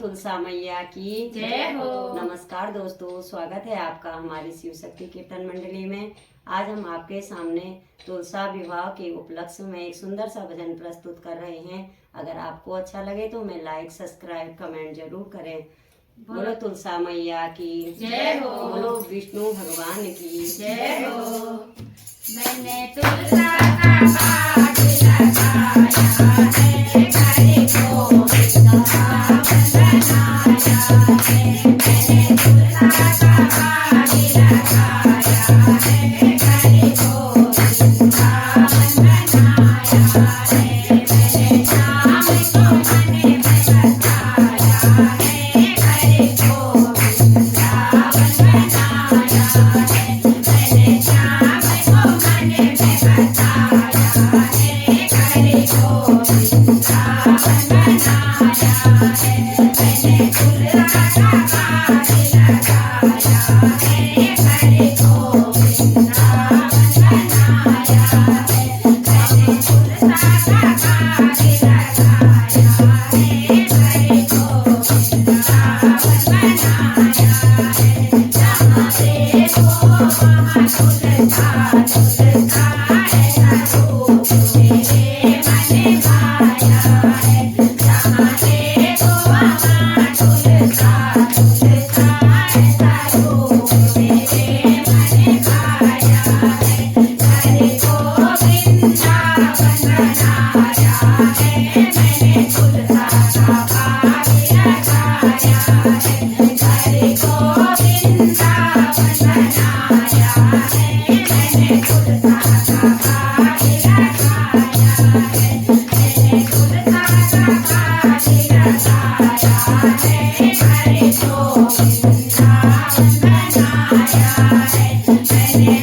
तुलसा मैया की जय हो। नमस्कार दोस्तों, स्वागत है आपका हमारी शिव शक्ति कीर्तन मंडली में। आज हम आपके सामने तुलसा विवाह के उपलक्ष्य में एक सुंदर सा भजन प्रस्तुत कर रहे हैं। अगर आपको अच्छा लगे तो मैं लाइक सब्सक्राइब कमेंट जरूर करें। बोलो तुलसा मैया की जय हो। बोलो विष्णु भगवान की जय हो। मैंने तुलसा का पाठ लगाया है, हरि को विष्णु बनाया है। मैंने तुलसा का पाठ लगाया है, हरि को विष्णु बनाया है। मैंने शाम को मन में बसाया है, हरि को विष्णु बनाया है। मैंने शाम को मन में बसाया है, हरि को विष्णु बनाया है। मैंने तुलसा का पाठ लगाया है, हरि को विष्णु बनाया है। मैंने तुलसा का पाठ लगाया है, हरि को विष्णु बनाया है। जहाँ देखो वहाँ तुलसा तुलसा ऐसा रूप मेरे मन भाया है। जहाँ देखो वहाँ तुलसा तुलसा ऐसा रूप मेरे मन भाया है। हरि को वृंदावन बनाया है, मैंने तुलसा का पाठ लगाया है। हरि को वृंदावन बनाया है, मैंने तुलसा का पाठ लगाया है। मैंने तुलसा का पाठ लगाया है, हरि को वृंदावन बनाया है। मैंने तुलसा का पाठ लगाया है, हरि को वृंदावन बनाया है। मैंने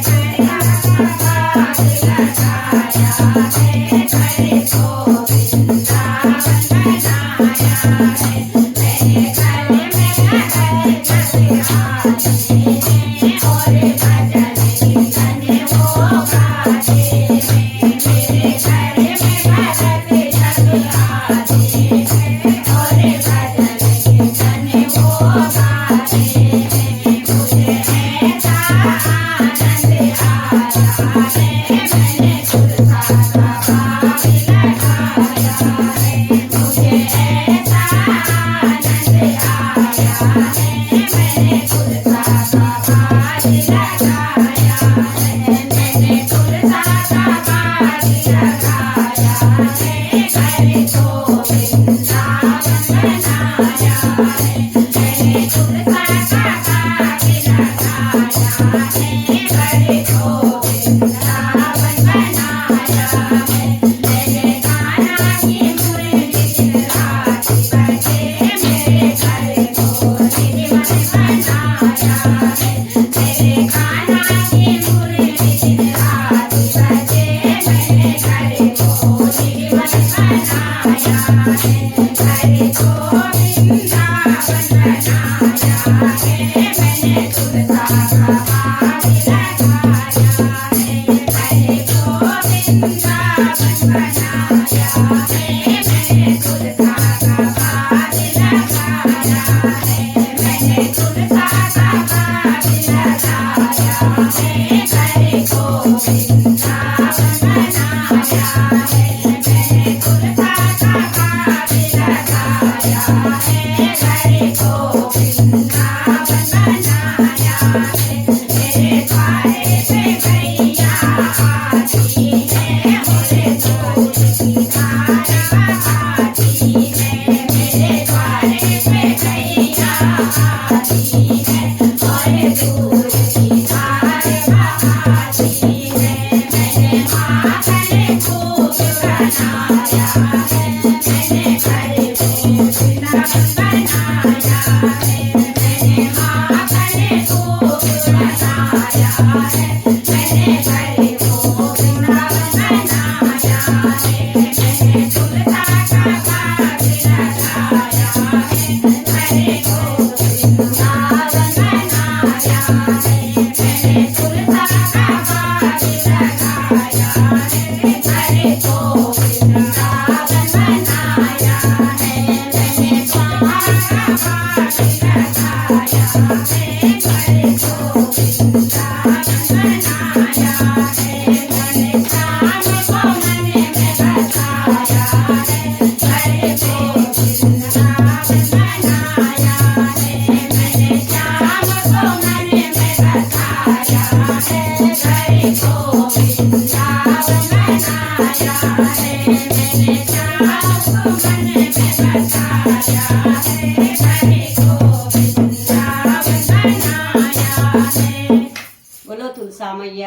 गले में गले जपहाते हैं और भजन कीर्तन वो गाते हैं। मेरे गले में गले जपहाते हैं और भजन कीर्तन वो गाते हैं। मुझे ऐसा आनंद आ रहा है, मैंने तुलसा का पाठ लगाया है। मुझे ऐसा आनंद आ रहा है, मैंने तुलसा का पाठ लगाया है। मैंने तुलसा का पाठ लगाया है, हरि को वृंदावन बनाया है। मैंने तुलसा का पाठ लगाया है, हरि को वृंदावन बनाया है। मेरे कान्हा की मुरली दिन रात बजे, मेरे घर को निर्मल बनाया है। मेरे कान्हा की मुरली दिन रात बजे, मेरे घर को निर्मल बनाया है। हरि को वृंदावन बनाया है, मैंने तुलसा का पाठ लगाया है। हरि को वृंदावन बनाया है, मैंने तुलसा का पाठ लगाया है। मैंने तुलसा का पाठ लगाया है, हरि को वृंदावन बनाया है। मैंने तुलसा का पाठ लगाया है, हरि को वृंदावन बनाया है। मेरे द्वारे पे गैया आती है, मोरे दूध की धारा आती है। मेरे द्वारे पे गैया आती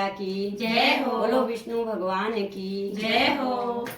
की जय हो। बोलो विष्णु भगवान की जय हो।